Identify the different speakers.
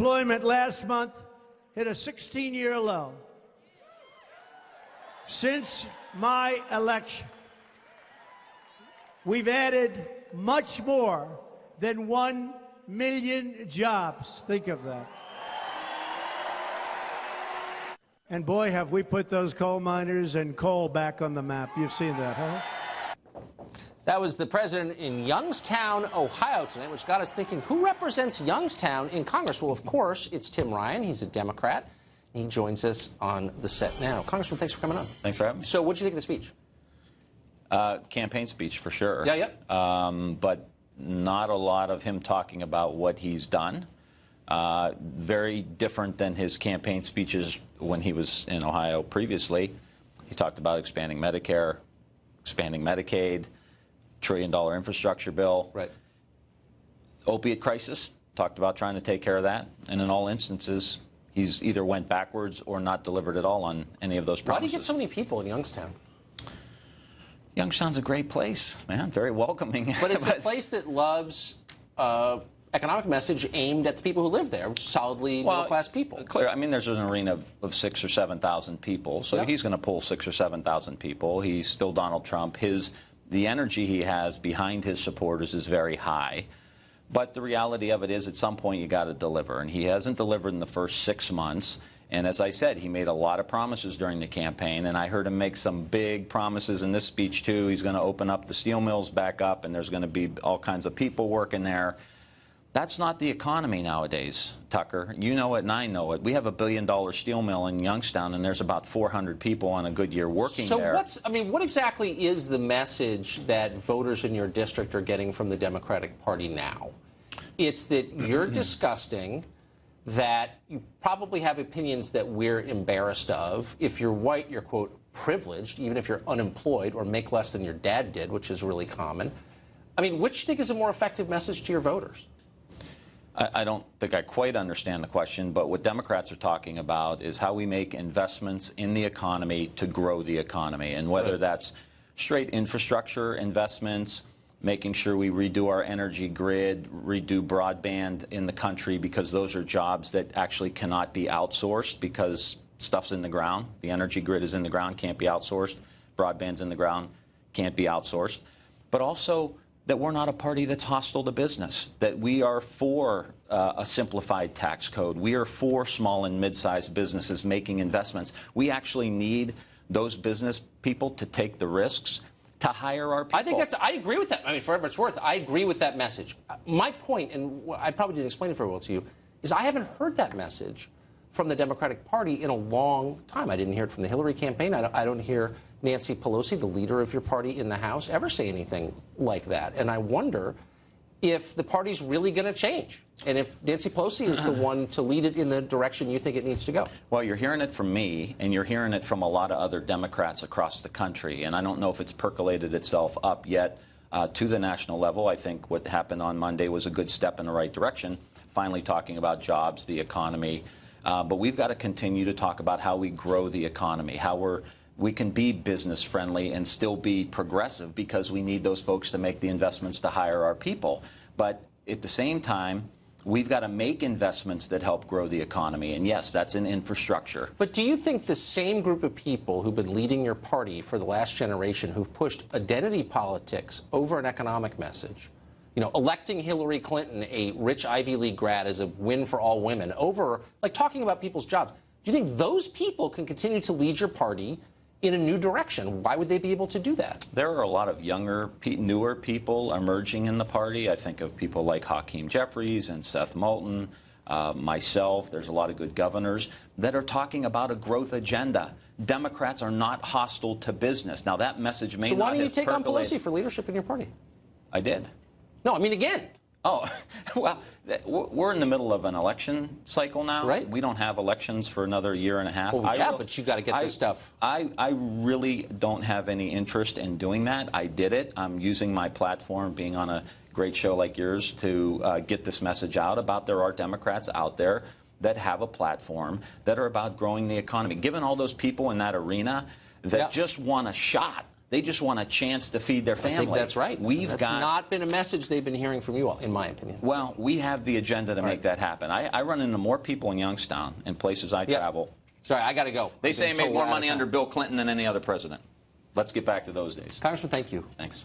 Speaker 1: Unemployment last month hit a 16-year low. Since my election, we've added much more than 1 million jobs. Think of that. And boy, have we put those coal miners and coal back on the map. You've seen that, huh?
Speaker 2: That was the president in Youngstown, Ohio tonight, which got us thinking, who represents Youngstown in Congress? Well, of course, it's Tim Ryan. He's a Democrat. He joins us on the set now. Congressman, thanks for coming on.
Speaker 3: Thanks for having me.
Speaker 2: So what did you think of the speech?
Speaker 3: Campaign speech, for sure.
Speaker 2: Yeah.
Speaker 3: But not a lot of him talking about what he's done. Very different than his campaign speeches when he was in Ohio previously. He talked about expanding Medicare, expanding Medicaid, trillion-dollar infrastructure bill.
Speaker 2: Right.
Speaker 3: Opiate crisis, talked about trying to take care of that. And in all instances, he's either went backwards or not delivered at all on any of those promises.
Speaker 2: Why do you get so many people in Youngstown?
Speaker 3: Youngstown's a great place, man. Very welcoming.
Speaker 2: But it's a place that loves economic message aimed at the people who live there, solidly middle-class people.
Speaker 3: Clear. I mean, there's an arena of 6,000 or 7,000 people, so he's going to pull 6,000 or 7,000 people. He's still Donald Trump. The energy he has behind his supporters is very high. But the reality of it is, at some point, you got to deliver. And he hasn't delivered in the first 6 months. And as I said, he made a lot of promises during the campaign. And I heard him make some big promises in this speech, too. He's going to open up the steel mills back up, and there's going to be all kinds of people working there. That's not the economy nowadays, Tucker. You know it and I know it. We have a $1 billion steel mill in Youngstown, and there's about 400 people on a good year working there.
Speaker 2: So what exactly is the message that voters in your district are getting from the Democratic Party now? It's that you're disgusting, that you probably have opinions that we're embarrassed of. If you're white, you're, quote, privileged, even if you're unemployed or make less than your dad did, which is really common. I mean, which do you think is a more effective message to your voters?
Speaker 3: I don't think I quite understand the question, but what Democrats are talking about is how we make investments in the economy to grow the economy, and whether that's straight infrastructure investments, making sure we redo our energy grid, redo broadband in the country, because those are jobs that actually cannot be outsourced because stuff's in the ground. The energy grid is in the ground, can't be outsourced. Broadband's in the ground, can't be outsourced. But also that we're not a party that's hostile to business, that we are for a simplified tax code. We are for small and mid-sized businesses making investments. We actually need those business people to take the risks to hire our people.
Speaker 2: I agree with that. I mean, for whatever it's worth, I agree with that message. My point, and I probably didn't explain it very well to you, is I haven't heard that message from the Democratic Party in a long time. I didn't hear it from the Hillary campaign. I don't hear Nancy Pelosi, the leader of your party in the House, ever say anything like that. And I wonder if the party's really going to change, and if Nancy Pelosi is the one to lead it in the direction you think it needs to go.
Speaker 3: Well, you're hearing it from me, and you're hearing it from a lot of other Democrats across the country, and I don't know if it's percolated itself up yet to the national level. I think what happened on Monday was a good step in the right direction, finally talking about jobs, the economy. But we've got to continue to talk about how we grow the economy, how we can be business friendly and still be progressive, because we need those folks to make the investments to hire our people. But at the same time, we've got to make investments that help grow the economy. And yes, that's in infrastructure.
Speaker 2: But do you think the same group of people who've been leading your party for the last generation, who've pushed identity politics over an economic message, you know, electing Hillary Clinton, a rich Ivy League grad, as a win for all women, over, like, talking about people's jobs, do you think those people can continue to lead your party in a new direction? Why would they be able to do that?
Speaker 3: There are a lot of younger, newer people emerging in the party. I think of people like Hakeem Jeffries and Seth Moulton, myself. There's a lot of good governors that are talking about a growth agenda. Democrats are not hostile to business. Now, that message may not have percolated.
Speaker 2: So why don't you take on Pelosi for leadership in your party?
Speaker 3: I did.
Speaker 2: No, I mean, again.
Speaker 3: Oh, well, we're in the middle of an election cycle now.
Speaker 2: Right.
Speaker 3: We don't have elections for another year and a half.
Speaker 2: Well, yeah, but you got to get this stuff.
Speaker 3: I really don't have any interest in doing that. I did it. I'm using my platform, being on a great show like yours, to get this message out about there are Democrats out there that have a platform that are about growing the economy. Given all those people in that arena that just want a shot They just want a chance to feed their family.
Speaker 2: I think that's right.
Speaker 3: That's
Speaker 2: not been a message they've been hearing from you all, in my opinion.
Speaker 3: Well, we have the agenda to make that happen. I run into more people in Youngstown, in places I travel.
Speaker 2: Sorry, I got to go.
Speaker 3: They say I made more money under Bill Clinton than any other president. Let's get back to those days.
Speaker 2: Congressman, thank you.
Speaker 3: Thanks.